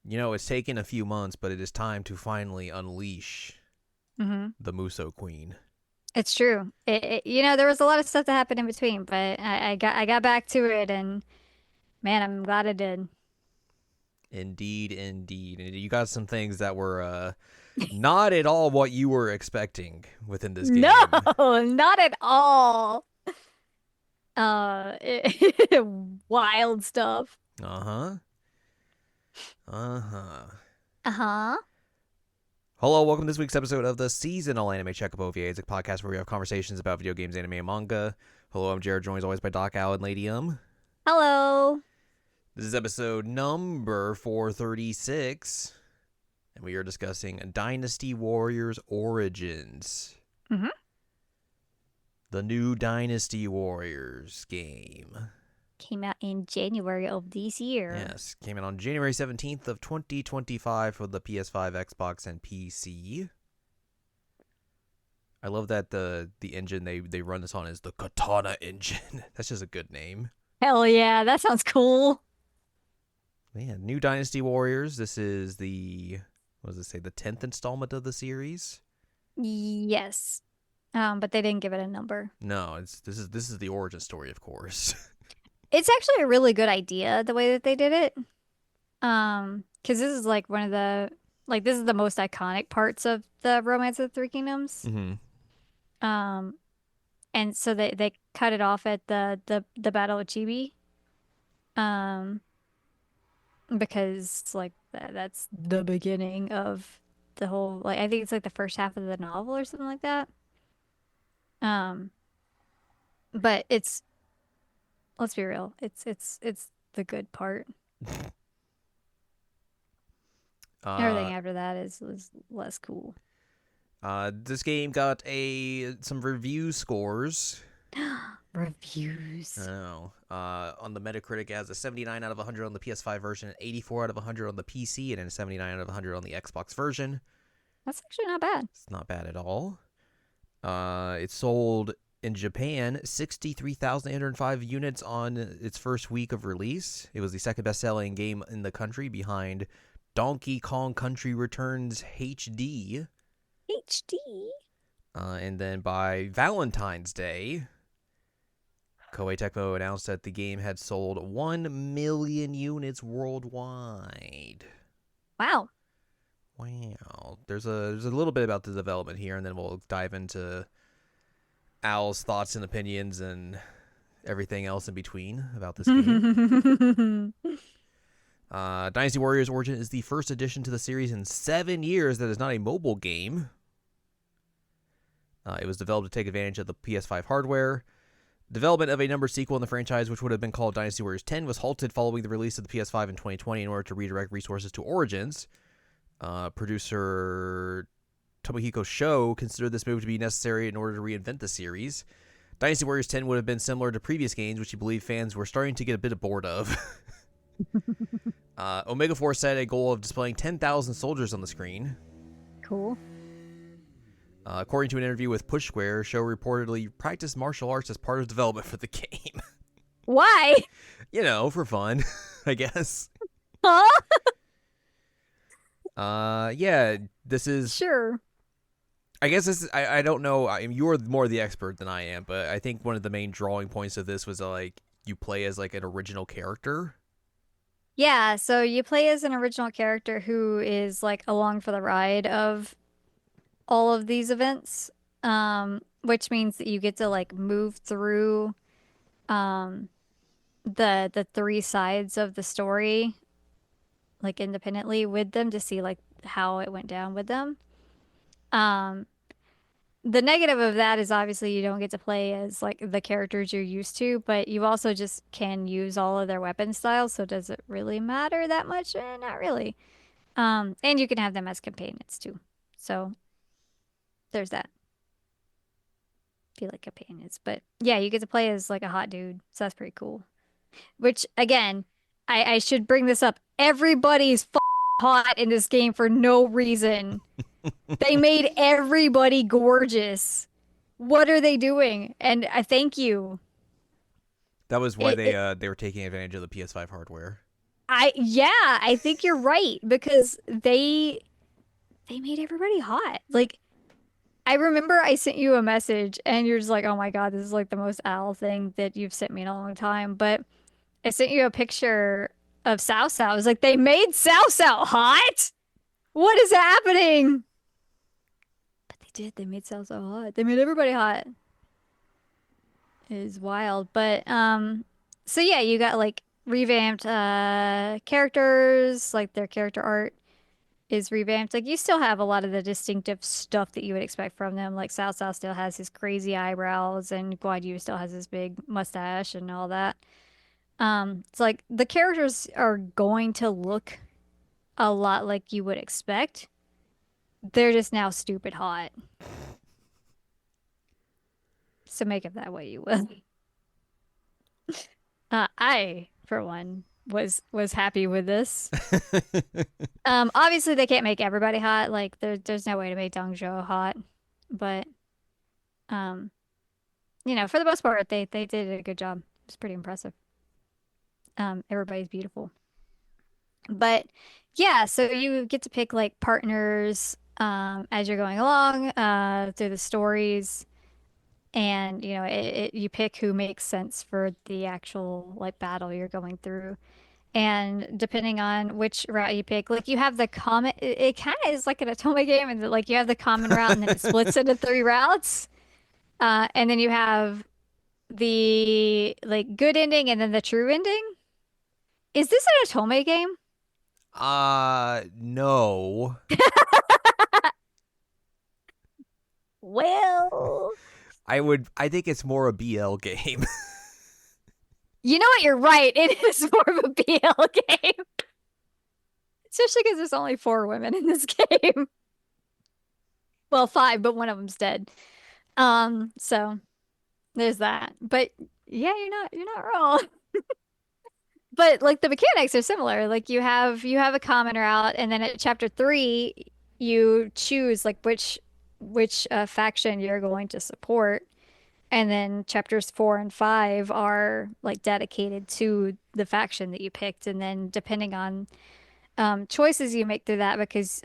You know, it's taken a few months, but it is time to finally unleash Hmm. the Muso Queen. It's true. There was a lot of stuff that happened in between, but I got back to it, and man, I'm glad I did. Indeed, indeed. And you got some things that were not at all what you were expecting within this No, game. not at all. Uh, wild stuff. Uh huh. Uh huh. Uh-huh. Hello, welcome to this week's episode of the seasonal anime Checkup OVA. It's a podcast where we have conversations about video games, anime, and manga. Hello, I'm Jared, joined as always by Doc, Al, and Lady Hello. This is episode number 436, and we are discussing Dynasty Warriors Origins, Hmm. the new Dynasty Warriors game. Came out in January of this year. Yes, came out on January 17th of 2025 for the PS5, Xbox, and PC. I love that the engine they run this on is the Katana engine. That's just a good name. Hell yeah, that sounds cool. Man, new Dynasty Warriors. This is what does it say? The 10th installment of the series. Yes. But they didn't give it a number. No, this is the origin story, of course. It's actually a really good idea the way that they did it. Because this is like this is the most iconic parts of the Romance of the Three Kingdoms. Mm-hmm. Um, and so they cut it off at the Battle of Chibi. Um, because like that's the beginning of the whole like I think it's like the first half of the novel or something like that. Um, but it's let's be real, it's the good part. Uh, Everything after that is less cool. this game got some review scores. I Reviews. don't know. On the Metacritic, it has a 79 out of 100 on the PS5 version, an 84 out of 100 on the PC, and a 79 out of 100 on the Xbox version. That's actually not bad. It's not bad at all. It sold in Japan 63,805 units on its first week of release. It was the second best-selling game in the country behind Donkey Kong Country Returns HD. HD. And then by Valentine's Day, Koei Tecmo announced that the game had sold 1 million units worldwide. Wow. Wow. There's a little bit about the development here, and then we'll dive into Al's thoughts and opinions and everything else in between about this game. Dynasty Warriors Origin is the first addition to the series in 7 years that is not a mobile game. It was developed to take advantage of the PS5 hardware. Development of a numbered sequel in the franchise, which would have been called Dynasty Warriors 10, was halted following the release of the PS5 in 2020 in order to redirect resources to Origins. Producer Tomohiko Sho considered this move to be necessary in order to reinvent the series. Dynasty Warriors 10 would have been similar to previous games, which he believed fans were starting to get a bit bored of. Omega Force set a goal of displaying 10,000 soldiers on the screen. Cool. According to an interview with Push Square, Sho reportedly practiced martial arts as part of development for the game. Why? For fun, I guess. Huh? Yeah, this is. Sure. I guess this is. I don't know. I mean, you're more the expert than I am, but I think one of the main drawing points of this was like you play as like an original character. Yeah, so you play as an original character who is like along for the ride of all of these events, which means that you get to like move through um, the three sides of the story like independently with them to see like how it went down with them. Um, the negative of that is obviously you don't get to play as like the characters you're used to, but you also just can use all of their weapon styles. So does it really matter that much? Not really. And you can have them as companions too. So there's that. Feel like companions, but yeah, you get to play as like a hot dude, so that's pretty cool. Which again, I should bring this up. Everybody's hot in this game for no reason. They made everybody gorgeous. What are they doing? And I thank you. That was why It, they it uh they were taking advantage of the PS5 hardware. Yeah, I think you're right because they made everybody hot. Like I remember I sent you a message and you're just like, "Oh my God, this is like the most owl thing that you've sent me in a long time." But I sent you a picture of Sao Sao. I was like, "They made Sao Sao hot? What is happening?" But they did. They made Sao Sao hot. They made everybody hot. It is wild. But so yeah, you got like revamped characters, like their character art is revamped. Like you still have a lot of the distinctive stuff that you would expect from them. Like Cao Cao still has his crazy eyebrows and Guan Yu still has his big mustache and all that. It's like the characters are going to look a lot like you would expect. They're just now stupid hot. So make it that way you will. I, for one, was happy with this. Obviously they can't make everybody hot. Like there's no way to make Dong Zhuo hot, but um, for the most part, they did a good job. It's pretty impressive. Everybody's beautiful, but yeah, so you get to pick like partners as you're going along through the stories, and you pick who makes sense for the actual like battle you're going through. And depending on which route you pick, like you have the common, it kind of is like an Otome game, and like you have the common route, and then it splits into three routes. And then you have the like good ending and then the true ending. Is this an Otome game? No. Well, I think it's more a BL game. you know what? You're right. It is more of a BL game, especially because there's only four women in this game. Well, five, but one of them's dead. So there's that. But yeah, you're not wrong. But like the mechanics are similar. Like you have a common route, and then at chapter three, you choose like which faction you're going to support. And then chapters four and five are like dedicated to the faction that you picked. And then depending on choices you make through that, because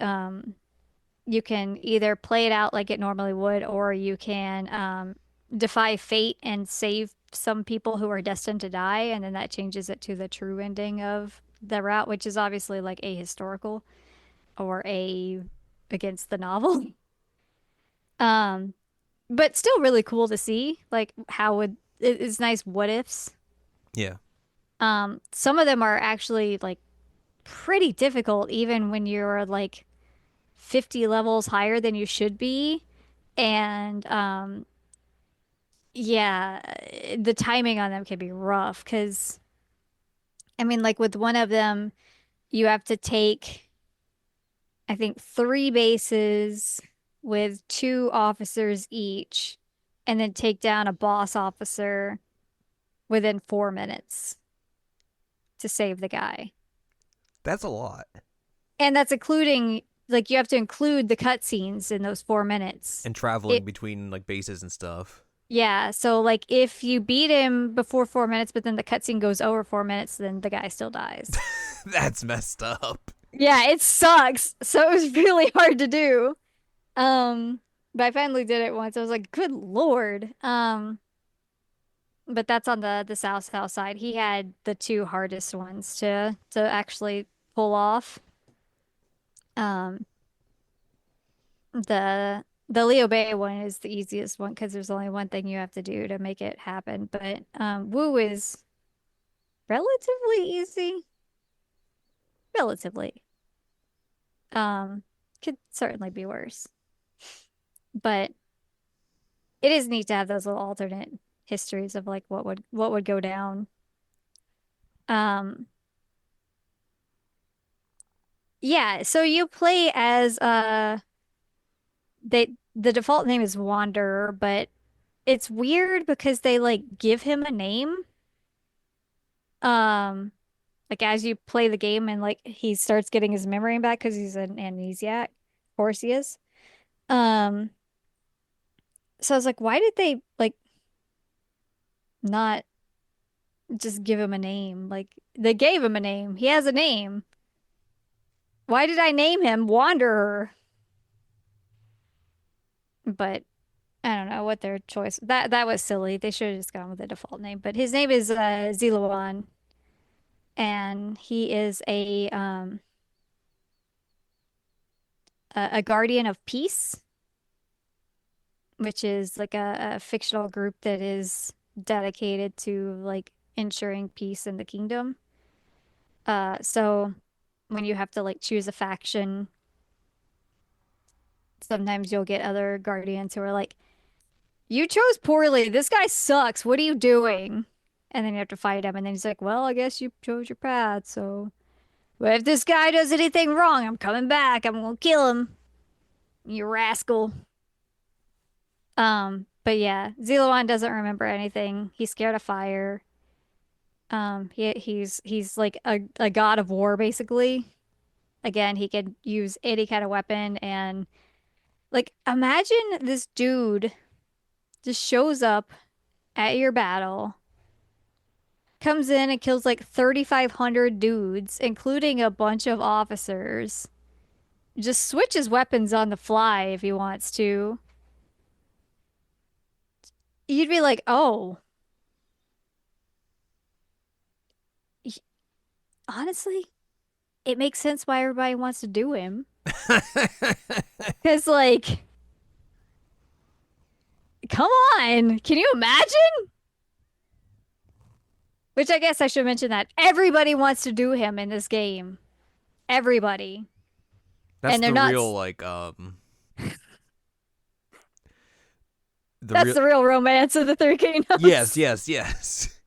you can either play it out like it normally would, or you can defy fate and save some people who are destined to die, and then that changes it to the true ending of the route, which is obviously like ahistorical or a against the novel. Um, but still really cool to see. Like how would it's nice what ifs. Yeah. Some of them are actually like pretty difficult, even when you're like 50 levels higher than you should be. And yeah, the timing on them can be rough because I mean, like with one of them, you have to take, I think, three bases with two officers each, and then take down a boss officer within 4 minutes to save the guy. That's a lot. And that's including, like, you have to include the cutscenes in those 4 minutes. And traveling It, between like bases and stuff. yeah. So, like, if you beat him before 4 minutes, but then the cutscene goes over 4 minutes, then the guy still dies. That's messed up. Yeah, it sucks. So it was really hard to do. Um, but I finally did it once. I was like, good Lord. But that's on the south side. He had the two hardest ones to actually pull off. Um, the Leo Bay one is the easiest one because there's only one thing you have to do to make it happen. But Wu is relatively easy. Relatively. Um, could certainly be worse. But it is neat to have those little alternate histories of like what would go down. Um, yeah, so you play as the default name is Wanderer, but it's weird because they like give him a name. Um, like as you play the game and like he starts getting his memory back because he's an amnesiac. Of course he is. Um, so I was like, why did they like not Just give him a name. Like they gave him a name. He has a name. Why did I name him Wanderer? But I don't know what their choice. That was silly. They should have just gone with the default name. But his name is Zilawan, and he is a guardian of peace, which is like a fictional group that is dedicated to like ensuring peace in the kingdom. So when you have to like choose a faction, sometimes you'll get other guardians who are like, "You chose poorly. This guy sucks. What are you doing?" And then you have to fight him, and then he's like, "Well, I guess you chose your path, so but if this guy does anything wrong, I'm coming back. I'm gonna kill him, you rascal." But yeah, Zilawan doesn't remember anything. He's scared of fire. He's like a god of war, basically. Again, he can use any kind of weapon and like imagine this dude just shows up at your battle, comes in and kills like 3,500 dudes, including a bunch of officers. Just switches weapons on the fly if he wants to. You'd be like, oh, honestly, it makes sense why everybody wants to do him. Because, like, come on, can you imagine? Which I guess I should mention that everybody wants to do him in this game. Everybody. That's And they're the not, real the that's real the real romance of the Three yes, Kingdoms. yes, yes.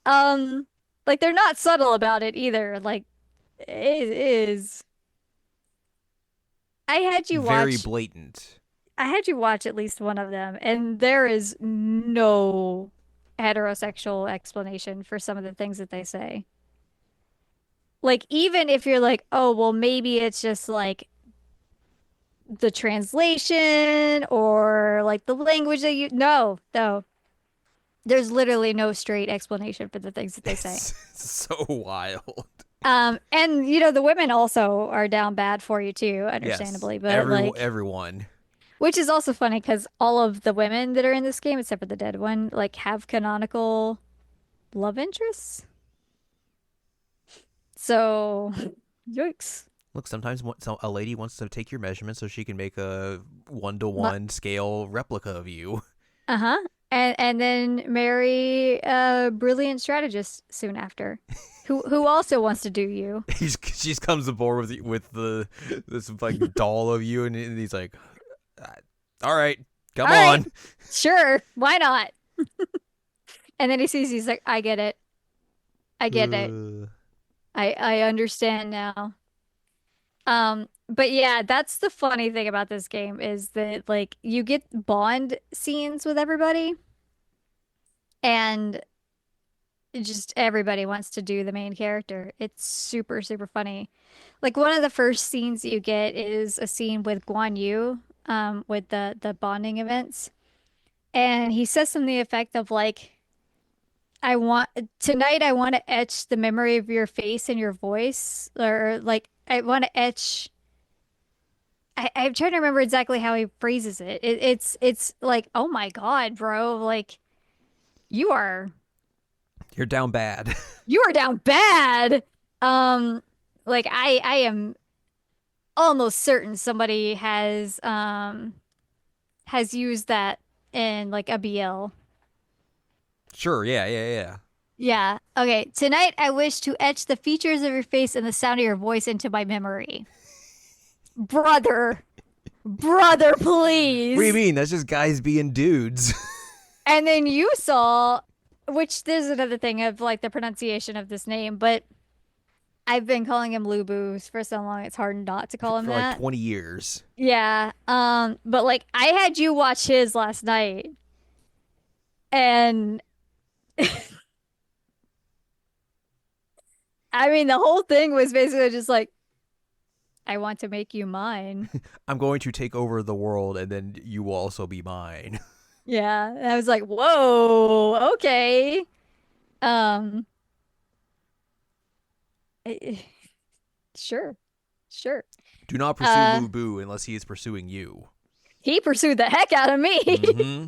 Um, like they're not subtle about it either. Like it is. I had you Very watch blatant. I had you watch at least one of them, and there is no heterosexual explanation for some of the things that they say. Like, even if you're like, oh, well, maybe it's just like the translation or like the language that you, no, no, there's literally no straight explanation for the things that they say. It's so wild. And the women also are down bad for you too, Yes, understandably, but like, everyone. which is also funny because all of the women that are in this game, except for the dead one, like have canonical love interests. So, yikes. Look, sometimes a lady wants to take your measurements so she can make a one to My, one scale replica of you. uh-huh. And then marry a brilliant strategist soon after, who also wants to do you. She comes aboard with the this like doll of you, and he's like, "All right, All come right, on." sure, why not? And then he sees, he's like, I get it. I get it. I understand now. But yeah, that's the funny thing about this game is that like you get bond scenes with everybody and just everybody wants to do the main character. It's super, super funny. Like one of the first scenes you get is a scene with Guan Yu, with the bonding events. And he says something to the effect of like, I want tonight I want to etch the memory of your face and your voice. Or like I want to etch I'm trying to remember exactly how he phrases it. It's like, oh my God, bro, like you are You're down bad. you are down bad. Um, like I am almost certain somebody has used that in like a BL. Sure, yeah, yeah, yeah. Yeah. Okay. Tonight I wish to etch the features of your face and the sound of your voice into my memory. Brother, brother, What do you please. mean? That's just guys being dudes. And then you saw, which there's another thing of like the pronunciation of this name, but I've been calling him Lubu for so long it's hard not to call him For like that. 20 years. Yeah. But like I had you watch his last night and I mean the whole thing was basically just like, I want to make you mine. I'm going to take over the world, and then you will also be mine. Yeah. And I was like, whoa, okay. Um, eh, sure, sure. Do not pursue Uh, Lu Bu unless he is pursuing you. he pursued the heck out of me. Mm-hmm.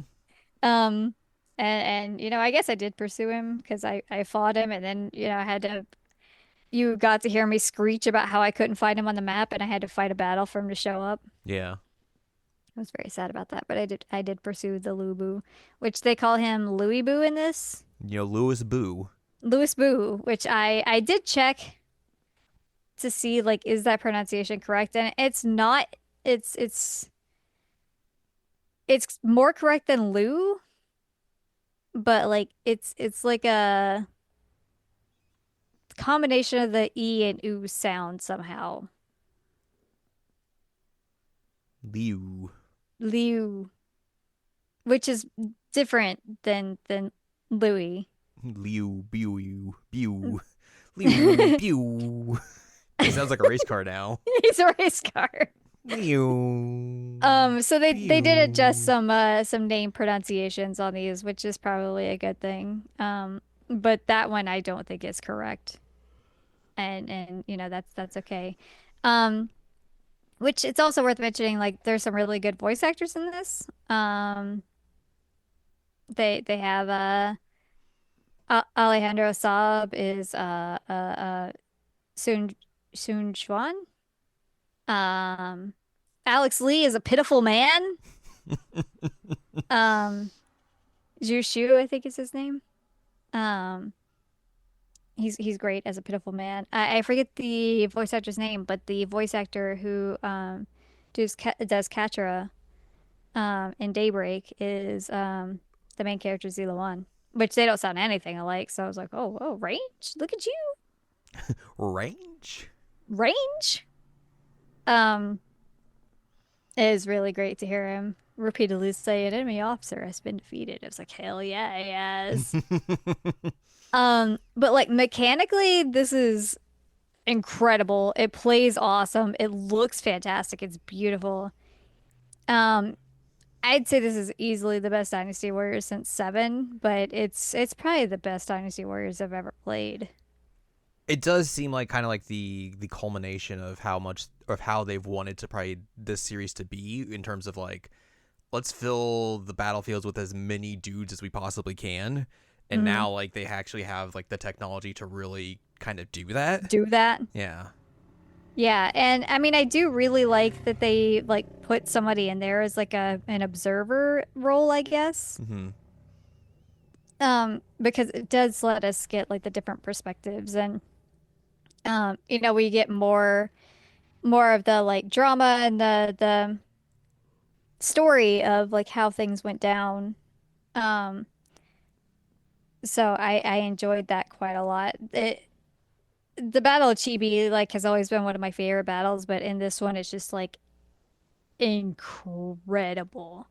Um, and I guess I did pursue him because I fought him, and then I had to. You got to hear me screech about how I couldn't find him on the map, and I had to fight a battle for him to show up. Yeah. I was very sad about that, but I did pursue the Lubu, which they call him Louis Boo in this. Louis Bu. Louis Boo, which I did check to see like is that pronunciation correct, and it's not. It's more correct than Lou, but like it's like a combination of the E and oo sound somehow. Liu. Liu, which is different than Louis. Liu. Biu. Biu. Liu. Biu. He sounds like a race car now. He's a race car. Liu. So they did adjust Biu. some name pronunciations on these, which is probably a good thing. But that one I don't think is correct. And that's okay. Um, which it's also worth mentioning, like there's some really good voice actors in this. They have Alejandro Saab is Soon Soon Chuan. Um, Alex Lee is a pitiful man. Um, Zhu Shu, I think is his name. Um, he's great as a pitiful man. I forget the voice actor's name, but the voice actor who does Katra in Daybreak is the main character Zila One, which they don't sound anything alike. So I was like, oh, range, look at you, Range? range. Um, it is really great to hear him repeatedly say an enemy officer has been defeated. I was like, hell yeah, he has. But like mechanically, this is incredible. It plays awesome. It looks fantastic. It's beautiful. Um, I'd say this is easily the best Dynasty Warriors since 7, but it's probably the best Dynasty Warriors I've ever played. It does seem like kind of like the culmination of how much of how they've wanted to probably this series to be in terms of like let's fill the battlefields with as many dudes as we possibly can. And Hmm. now like they actually have like the technology to really kind of do that. Do that. Yeah. Yeah, and I mean I do really like that they like put somebody in there as like an observer role, I guess. Hmm. Because it does let us get like the different perspectives and we get more of the like drama and the story of like how things went down. Um, so I enjoyed that quite a lot. The Battle of Chibi like has always been one of my favorite battles, but in this one it's just like incredible.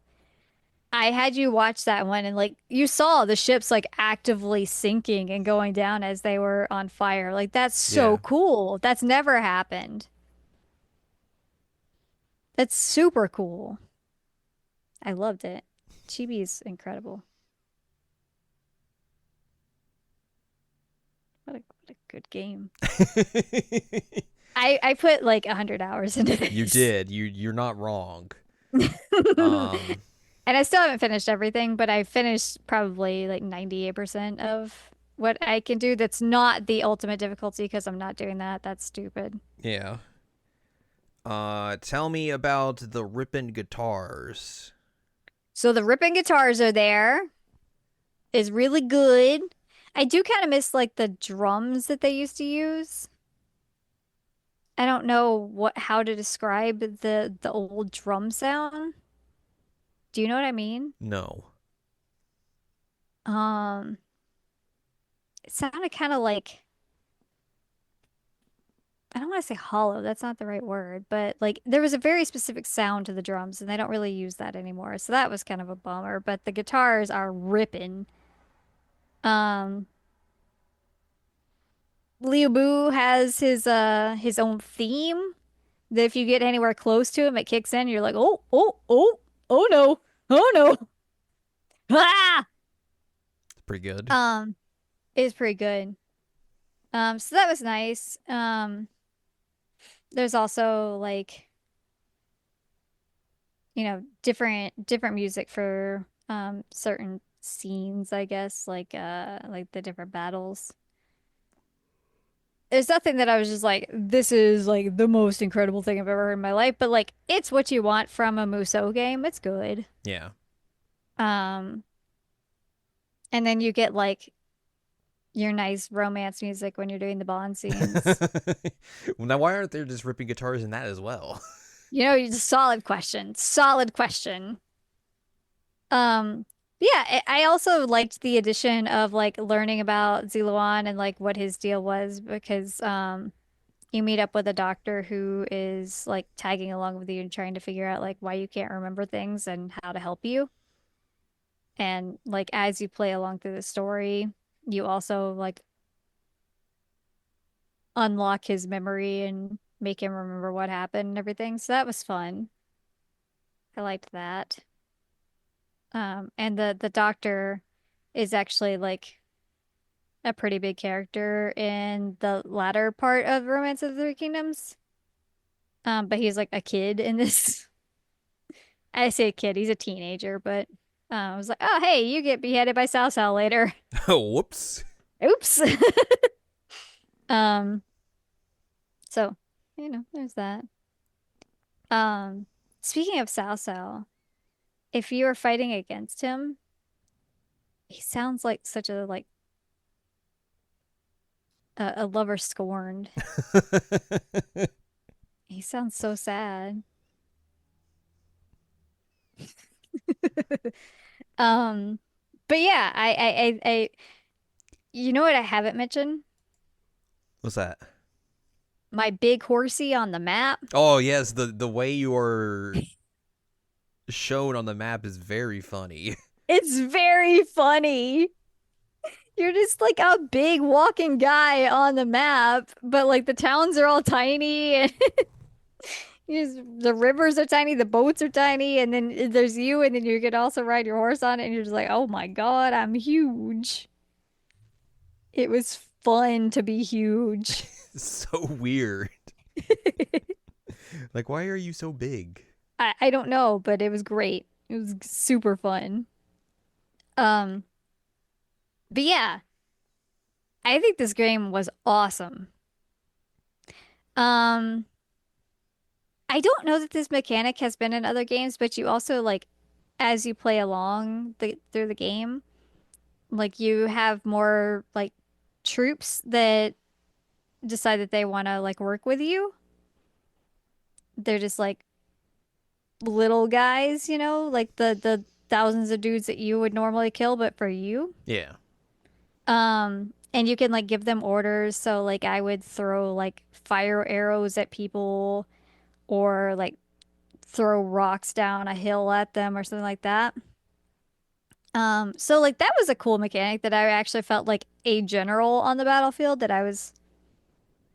I had you watch that one and like you saw the ships like actively sinking and going down as they were on fire. Like that's so Yeah. cool. That's never happened. That's super cool. I loved it. Chibi is incredible. What a good game. I put like 100 hours into You this. did. You're not wrong. And Um I still haven't finished everything, but I finished probably like 98% of what I can do. That's not the ultimate difficulty because I'm not doing that. That's stupid. yeah. Tell me about the ripping guitars. So the ripping guitars are there. Is really good. I do kind of miss like the drums that they used to use. I don't know how to describe the old drum sound. Do you know what I mean? No. Um, it sounded kind of like I don't want to say hollow, that's not the right word, but like there was a very specific sound to the drums and they don't really use that anymore. So that was kind of a bummer, but the guitars are ripping. Um, Liu Bu has his own theme that if you get anywhere close to him, it kicks in. You're like, oh, oh, oh, oh no, oh no. Ah! It's pretty good. Um, is pretty good. So that was nice. There's also like, different music for certain scenes, I guess, like the different battles. There's nothing that I was just like, this is like the most incredible thing I've ever heard in my life, but like it's what you want from a Musou game. It's good. Yeah. Um, and then you get like your nice romance music when you're doing the Bond scenes. Well, now why aren't there just ripping guitars in that as well? It's a solid question. Solid question. Yeah, I also liked the addition of like learning about Ziluan and like what his deal was because you meet up with a doctor who is like tagging along with you and trying to figure out like why you can't remember things and how to help you. And like as you play along through the story, you also like unlock his memory and make him remember what happened and everything. So that was fun. I liked that. And the doctor is actually like a pretty big character in the latter part of Romance of the Three Kingdoms. But he's like a kid in this. I say a kid, he's a teenager, but I was like, oh hey, you get beheaded by Cao Cao later. Oh, whoops. Oops. Um, so there's that. Um, Speaking of Cao Cao, if you are fighting against him, he sounds like such a like a lover scorned. He sounds so sad. Um, but yeah, you know what I haven't mentioned? What's that? My big horsey on the map. Oh, yes, the way you are shown on the map is very funny. It's very funny. You're just like a big walking guy on the map, but like the towns are all tiny and the rivers are tiny, the boats are tiny, and then there's you, and then you can also ride your horse on it, and you're just like, oh my God, I'm huge. It was fun to be huge. So weird. Like, why are you so big? I don't know, but it was great. It was super fun. Um, but yeah, I think this game was awesome. Um, I don't know that this mechanic has been in other games, but you also like as you play along through the game, like you have more like troops that decide that they want to like work with you. They're just like little guys, like the thousands of dudes that you would normally kill, but for you. Yeah. And you can like give them orders. So like I would throw like fire arrows at people or like throw rocks down a hill at them or something like that. So like that was a cool mechanic that I actually felt like a general on the battlefield that I was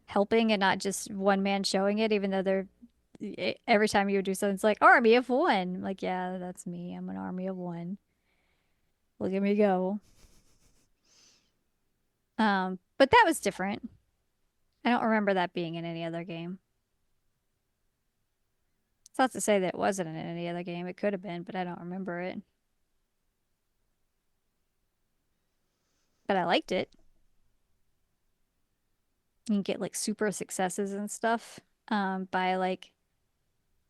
helping and not just one man showing it, even though every time you would do something, it's like army of one. Like, yeah, that's me. I'm an army of one. Look at me go. But that was different. I don't remember that being in any other game. It's not to say that it wasn't in any other game. It could have been, but I don't remember it. But I liked it. You can get like super successes and stuff by like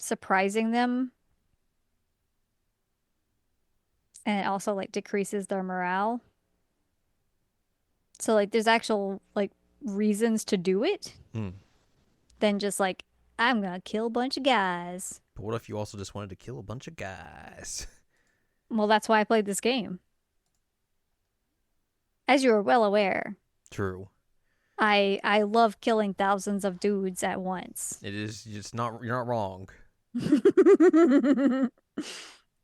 surprising them, and it also like decreases their morale. So like there's actual like reasons to do it Hmm. than just like I'm gonna kill a bunch of guys. But what if you also just wanted to kill a bunch of guys? Well, that's why I played this game. As you are well aware, True. I love killing thousands of dudes at once. It is just not. You're not wrong.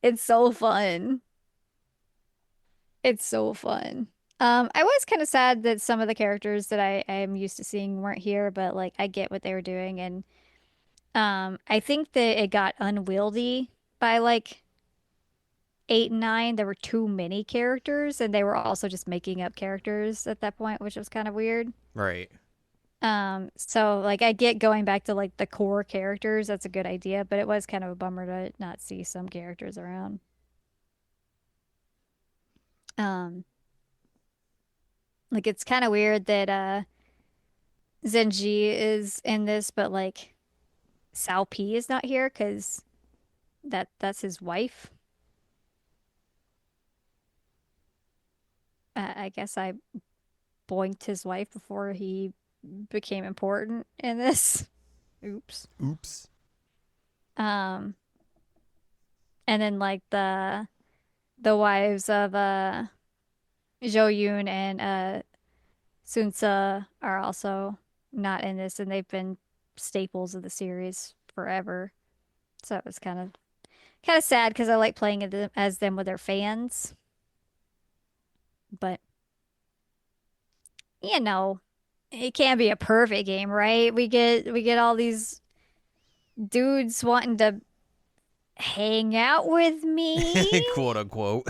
It's so fun. It's so fun. I was kind of sad that some of the characters that I am used to seeing weren't here, but like I get what they were doing, and I think that it got unwieldy by like 8 and 9, there were too many characters, and they were also just making up characters at that point, which was kind of weird. Right. So like I get going back to like the core characters, that's a good idea, but it was kind of a bummer to not see some characters around. Um, like it's kind of weird that Zenji is in this, but like Sao P is not here because that's his wife. I guess I boinked his wife before he became important in this. Oops. Oops. Um, and then like the wives of Jo Yoon and Sunsa are also not in this, and they've been staples of the series forever. So it was kind of sad because I like playing as them with their fans, but you know, it can't be a perfect game, right? We get all these dudes wanting to hang out with me. Quote unquote.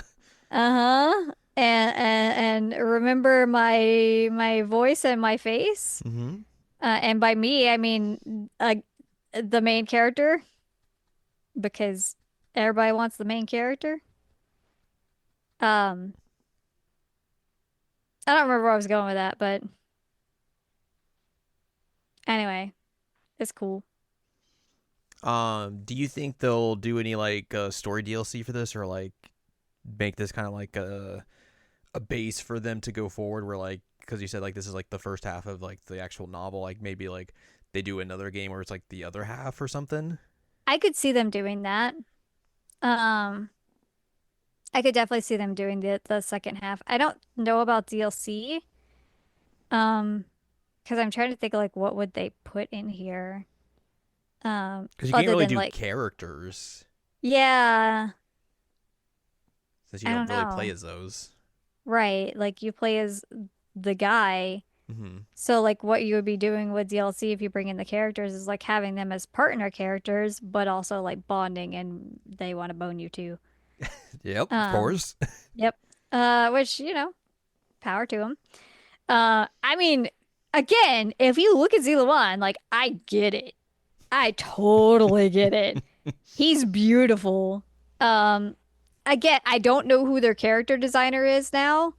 Uh-huh. And remember my voice and my face. Mm-hmm. And by me, I mean the main character because everybody wants the main character. Um, I don't remember where I was going with that, but anyway, it's cool. Do you think they'll do any like story DLC for this, or like make this kind of like a base for them to go forward? Where like, because you said like this is like the first half of like the actual novel, like maybe like they do another game where it's like the other half or something. I could see them doing that. Um, I could definitely see them doing the second half. I don't know about DLC. Um, because I'm trying to think like what would they put in here? Because you can't Other really than do like, characters yeah, since you I don't don't really play know. as those. Right. Like you play as the guy. Mm-hmm. So like what you would be doing with DLC if you bring in the characters is like having them as partner characters, but also like bonding and they want to bone you too. Yep, of Um, course. yep. Which, power to them. I mean, again, if you look at Zila One, like I get it. I totally get it. He's beautiful. Um, I don't know who their character designer is now,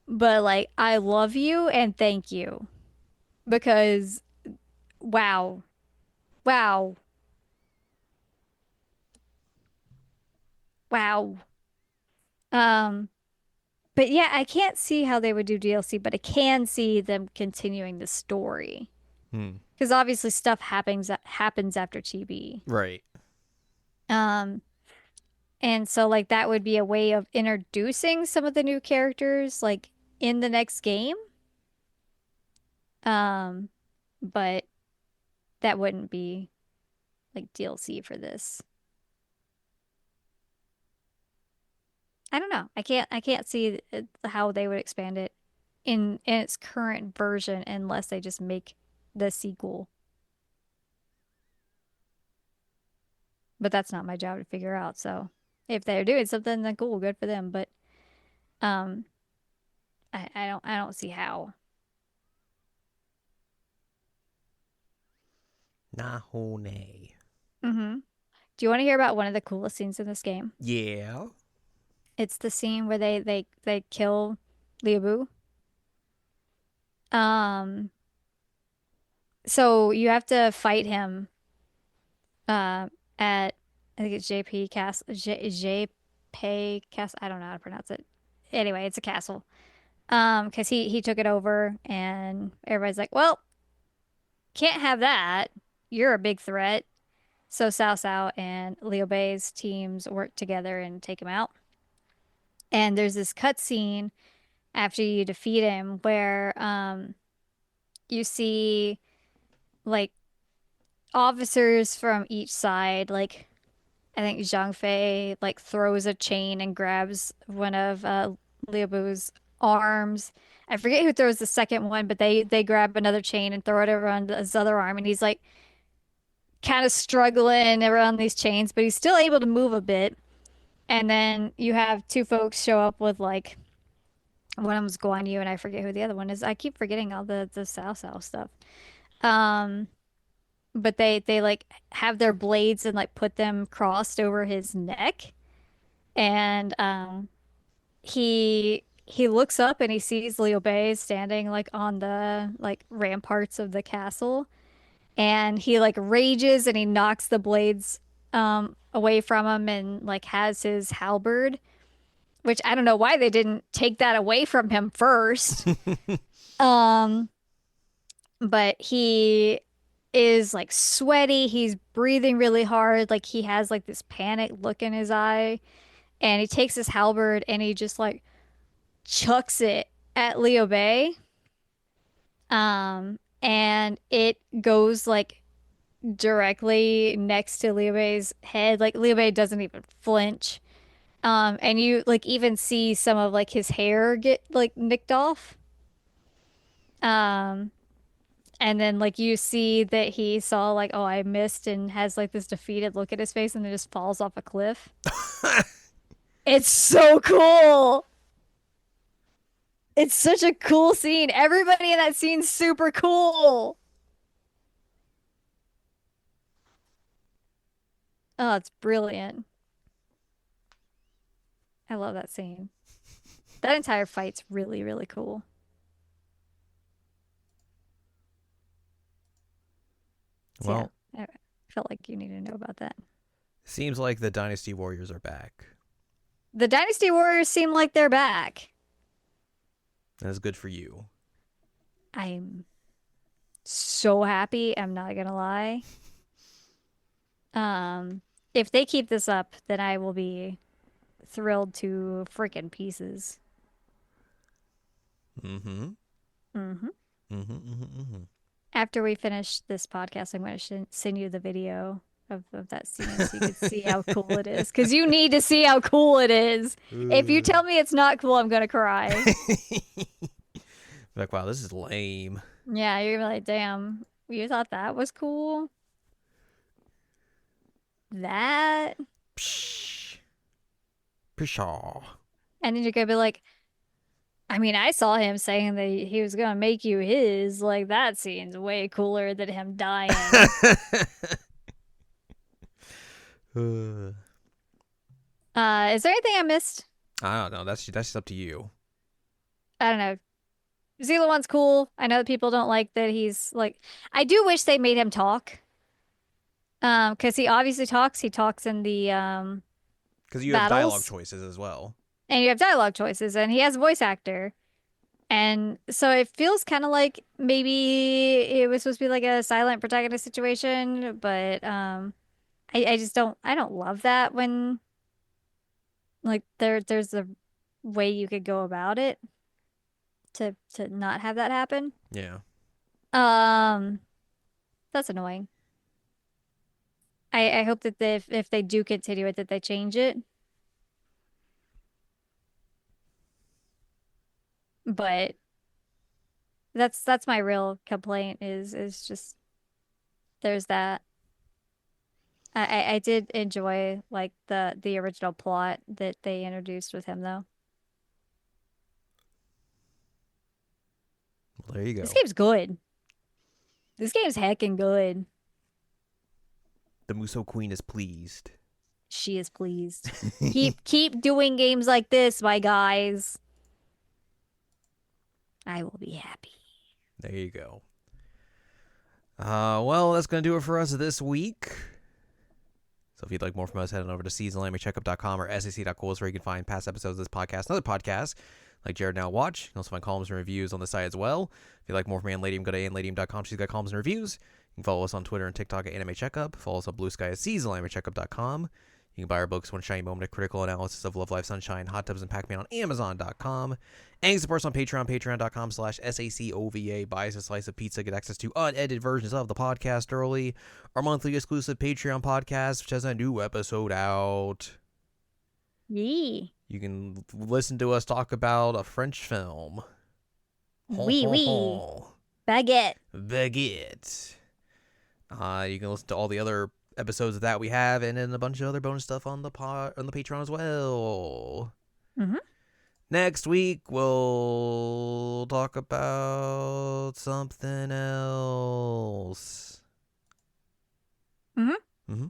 but like I love you and thank you because wow. Wow. Wow. Um, but yeah, I can't see how they would do DLC, but I can see them continuing the story. Hmm. Because obviously stuff happens after TB. Right. Um, and so like that would be a way of introducing some of the new characters like in the next game. Um, but that wouldn't be like DLC for this. I don't know. I can't see how they would expand it in its current version unless they just make the sequel. But that's not my job to figure out. So if they're doing something, then cool, good for them. But um, I don't see how. Nahone. Hmm. Do you want to hear about one of the coolest scenes in this game? Yeah. It's the scene where they kill Liabu. Um, so you have to fight him at I think it's JP Castle JP Castle. I don't know how to pronounce it. Anyway, it's a castle. Because he took it over and everybody's like, well, can't have that. You're a big threat. So Sao Sao and Liu Bei's teams work together and take him out. And there's this cutscene after you defeat him where you see like officers from each side, like I think Zhang Fei like throws a chain and grabs one of Liu Bu's arms. I forget who throws the second one, but they grab another chain and throw it around his other arm, and he's like kind of struggling around these chains, but he's still able to move a bit. And then you have two folks show up with like one of them's Guan Yu and I forget who the other one is. I keep forgetting all the Cao Cao stuff. Um, but they like have their blades and like put them crossed over his neck. And he looks up and he sees Liu Bei standing like on the like ramparts of the castle. And he like rages and he knocks the blades away from him and like has his halberd, which I don't know why they didn't take that away from him first. Um, but he is like sweaty, he's breathing really hard, like he has like this panic look in his eye, and he takes his halberd and he just like chucks it at Liu Bei. And it goes like directly next to Liu Bei's head. Like Liu Bei doesn't even flinch. And you like even see some of like his hair get like nicked off. Um, and then like you see that he saw like, oh, I missed and has like this defeated look at his face and then just falls off a cliff. It's so cool. It's such a cool scene. Everybody in that scene's super cool. Oh, it's brilliant. I love that scene. That entire fight's really, really cool. So yeah, Well, I felt like you need to know about that. seems like the Dynasty Warriors are back. The Dynasty Warriors seem like they're back. That's good for you. I'm so happy, I'm not gonna lie. Um, if they keep this up, then I will be thrilled to freaking pieces. Mm-hmm. Hmm. Mm-hmm. Mm-hmm. Mm-hmm. After we finish this podcast, I'm going to sh send you the video of that scene so you can see how cool it is. Because you need to see how cool it is. If you tell me it's not cool, I'm going to cry. Like, wow, this is lame. Yeah, you're gonna be like, damn, you thought that was cool? That? Psh. Pshaw. And then you're gonna be like, I mean, I saw him saying that he was gonna make you his. Like, that scene's way cooler than him dying. Uh, Is there anything I missed? I don't know. That's just up to you. I don't know. Zila one's cool. I know that people don't like that he's like, I do wish they made him talk. Because he obviously talks. He talks in the Because you have dialogue battles, choices as well. and you have dialogue choices, and he has a voice actor. And so it feels kind of like maybe it was supposed to be like a silent protagonist situation, but I just I don't love that when like there's a way you could go about it to not have that happen. Yeah. Um, that's annoying. I hope that if they do continue it that they change it. But that's my real complaint is just there's that. I did enjoy like the original plot that they introduced with him though. Well, there you This go. game's good. This game's heckin' good. The Muso Queen is pleased. She is pleased. Keep doing games like this, my guys. I will be happy. There you go. Well, that's going to do it for us this week. So if you'd like more from us, head on over to seasonlandcheckup.com or sac.cool where you can find past episodes of this podcast and other podcasts like Jared Now Watch. You can also find columns and reviews on the site as well. If you'd like more from Ann Ladium, go to annladium.com. She's got columns and reviews. You can follow us on Twitter and TikTok at Anime Checkup. Follow us on Blue Sky at seasonlandcheckup.com. You can buy our books, One Shiny Moment, A Critical Analysis of Love, Life, Sunshine, Hot Tubs, and Pac-Man on Amazon.com. And you can support us on Patreon, patreon.com/SACOVA. Buy us a slice of pizza, get access to unedited versions of the podcast early. Our monthly exclusive Patreon podcast, which has a new episode out. Yee. You can listen to us talk about a French film. Oui, oui. Baguette. Baguette. You can listen to all the other episodes of that we have, and then a bunch of other bonus stuff on the Patreon as well. Mm-hmm. Next week we'll talk about something else. Mm-hmm. Mm-hmm.